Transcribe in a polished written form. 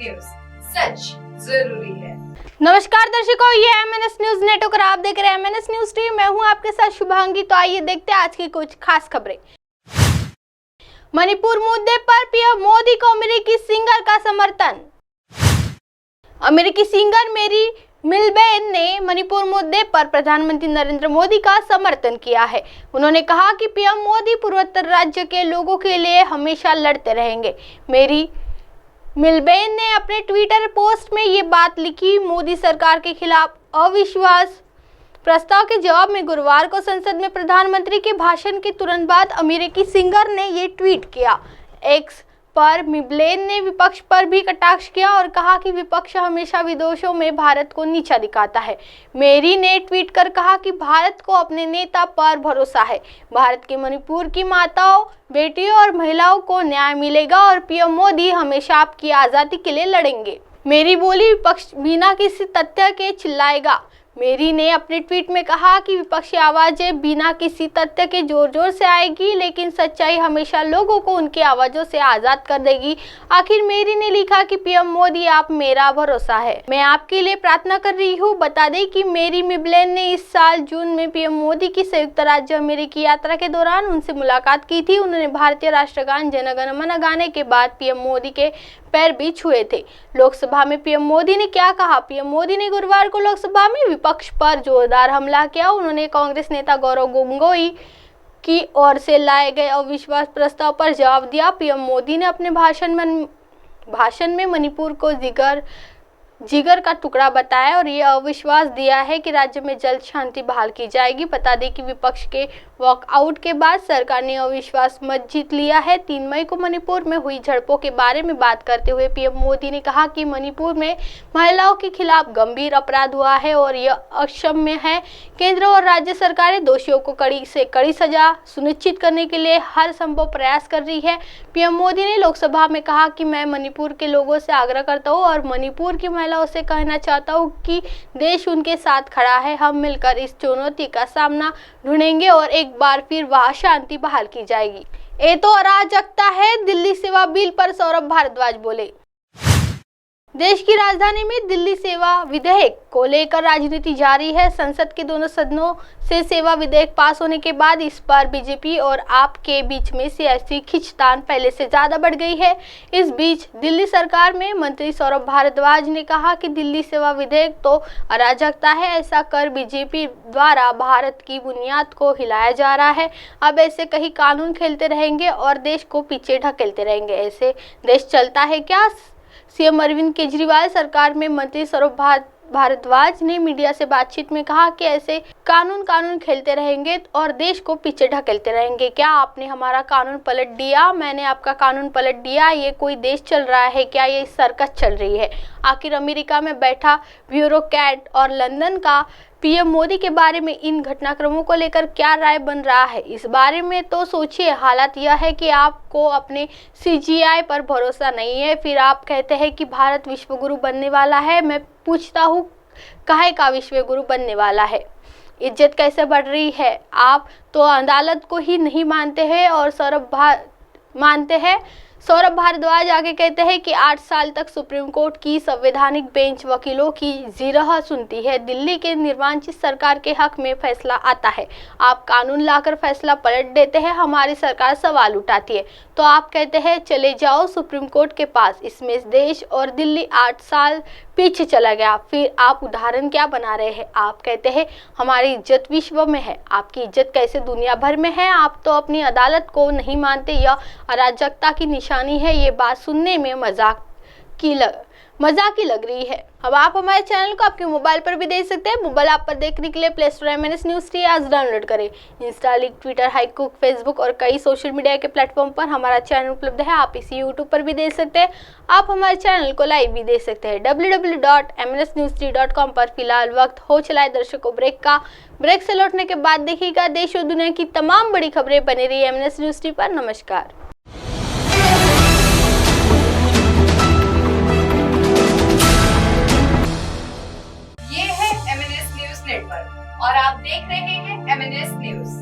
News, सच जरूरी है। नमस्कार दर्शकों, ये MNS न्यूज नेटवर्क, आप देख रहे हैं MNS न्यूज टीवी। मैं हूं आपके साथ शुभांगी। तो आइए देखते हैं आज की कुछ खास खबरें। मणिपुर मुद्दे पर पीएम मोदी को अमेरिकी सिंगर का समर्थन। अमेरिकी सिंगर मेरी मिलबेन ने मणिपुर मुद्दे पर प्रधानमंत्री नरेंद्र मोदी का समर्थन किया है। उन्होंने कहा कि पीएम मोदी पूर्वोत्तर राज्य के लोगों के लिए हमेशा लड़ते रहेंगे। मेरी मिलबेन ने अपने ट्विटर पोस्ट में ये बात लिखी। मोदी सरकार के खिलाफ अविश्वास प्रस्ताव के जवाब में गुरुवार को संसद में प्रधानमंत्री के भाषण के तुरंत बाद अमेरिकी सिंगर ने ये ट्वीट किया। एक्स पर मिलबेन ने विपक्ष पर भी कटाक्ष किया और कहा कि विपक्ष हमेशा विदेशों में भारत को नीचा दिखाता है। मेरी ने ट्वीट कर कहा कि भारत को अपने नेता पर भरोसा है। भारत के मणिपुर की माताओं, बेटियों और महिलाओं को न्याय मिलेगा और पीएम मोदी हमेशा आपकी आज़ादी के लिए लड़ेंगे। मेरी बोली, विपक्ष बिना किसी तथ्य के चिल्लाएगा। मेरी ने अपने ट्वीट में कहा कि विपक्षी आवाजें बिना किसी तथ्य के जोर जोर से आएगी, लेकिन सच्चाई हमेशा लोगों को उनकी आवाजों से आज़ाद कर देगी। आखिर मेरी ने लिखा कि पीएम मोदी, आप मेरा भरोसा है, मैं आपके लिए प्रार्थना कर रही हूँ। बता दें कि मेरी मिलबेन ने इस साल जून में पीएम मोदी की संयुक्त राज्य अमेरिकी यात्रा के दौरान उनसे मुलाकात की थी। उन्होंने भारतीय राष्ट्रगान जन गण मन गाने के बाद पीएम मोदी के पैर भी छुए थे। लोकसभा में पीएम मोदी ने क्या कहा? पीएम मोदी ने गुरुवार को लोकसभा में विपक्ष पर जोरदार हमला किया। उन्होंने कांग्रेस नेता गौरव गोगोई की ओर से लाए गए अविश्वास प्रस्ताव पर जवाब दिया। पीएम मोदी ने अपने भाषण में मणिपुर को जिगर का टुकड़ा बताया और ये अविश्वास दिया है कि राज्य में जल्द शांति बहाल की जाएगी। बता दें कि विपक्ष के वॉकआउट के बाद सरकार ने अविश्वास मत जीत लिया है। 3 मई को मणिपुर में हुई झड़पों के बारे में बात करते हुए पीएम मोदी ने कहा कि मणिपुर में महिलाओं के खिलाफ गंभीर अपराध हुआ है और यह अक्षम्य है। केंद्र और राज्य सरकारें दोषियों को कड़ी से कड़ी सजा सुनिश्चित करने के लिए हर संभव प्रयास कर रही है। पीएम मोदी ने लोकसभा में कहा कि मैं मणिपुर के लोगों से आग्रह करता हूँ और मणिपुर की महिलाओं से कहना चाहता हूँ कि देश उनके साथ खड़ा है। हम मिलकर इस चुनौती का सामना ढूंढेंगे और एक बार फिर वहां शांति बहाल की जाएगी। ये तो अराजकता है, दिल्ली सेवा बिल पर सौरभ भारद्वाज बोले। देश की राजधानी में दिल्ली सेवा विधेयक को लेकर राजनीति जारी है। संसद के दोनों सदनों से सेवा विधेयक पास होने के बाद इस पर बीजेपी और आप के बीच में सियासी खींचतान पहले से ज्यादा बढ़ गई है। इस बीच दिल्ली सरकार में मंत्री सौरभ भारद्वाज ने कहा कि दिल्ली सेवा विधेयक तो अराजकता है। ऐसा कर बीजेपी द्वारा भारत की बुनियाद को हिलाया जा रहा है। अब ऐसे कई कानून खेलते रहेंगे और देश को पीछे ढकेलते रहेंगे। ऐसे देश चलता है क्या? सीएम अरविंद केजरीवाल सरकार में मंत्री सौरभ भारद्वाज ने मीडिया से बातचीत में कहा कि ऐसे कानून खेलते रहेंगे और देश को पीछे ढकेलते रहेंगे। क्या आपने हमारा कानून पलट दिया? मैंने आपका कानून पलट दिया। ये कोई देश चल रहा है क्या? ये सर्कस चल रही है? आखिर अमेरिका में बैठा ब्यूरोक्रेट और लंदन का पीएम मोदी के बारे में इन घटनाक्रमों को लेकर क्या राय बन रहा है, इस बारे में तो सोचिए। हालत यह है कि आपको अपने CGI पर भरोसा नहीं है, फिर आप कहते हैं कि भारत विश्व गुरु बनने वाला है। मैं पूछता हूँ, काहे का विश्व गुरु बनने वाला है? इज्जत कैसे बढ़ रही है? आप तो अदालत को ही नहीं मानते हैं और सौरभ भारद्वाज आगे कहते हैं कि 8 साल तक सुप्रीम कोर्ट की संवैधानिक बेंच वकीलों की जिरह सुनती है। दिल्ली के निर्वाचित सरकार के हक में फैसला आता है, आप कानून लाकर फैसला पलट देते हैं। हमारी सरकार सवाल उठाती है तो आप कहते हैं चले जाओ सुप्रीम कोर्ट के पास। इसमें देश और दिल्ली 8 साल पीछे चला गया। फिर आप उदाहरण क्या बना रहे हैं? आप कहते हैं हमारी इज्जत विश्व में है। आपकी इज्जत कैसे दुनिया भर में है? आप तो अपनी अदालत को नहीं मानते। यह अराजकता की निशानी है। ये बात सुनने में मजाक की लग रही है। अब आप हमारे चैनल को आपके मोबाइल पर भी देख सकते हैं। मोबाइल ऐप पर देखने के लिए play store MNS news T आज डाउनलोड करें। इंस्टा, लिंक, ट्विटर, हाइकुक, फेसबुक और कई सोशल मीडिया के प्लेटफॉर्म पर हमारा चैनल उपलब्ध है। आप इसे यूट्यूब पर भी देख सकते हैं। आप हमारे चैनल को लाइव भी देख सकते हैं www.mnsnewsd.com पर। फिलहाल वक्त हो चला है दर्शकों ब्रेक का। ब्रेक से लौटने के बाद देखिएगा देश और दुनिया की तमाम बड़ी खबरें। बने रही MNS न्यूज टी पर। नमस्कार। और आप देख रहे हैं MNS न्यूज,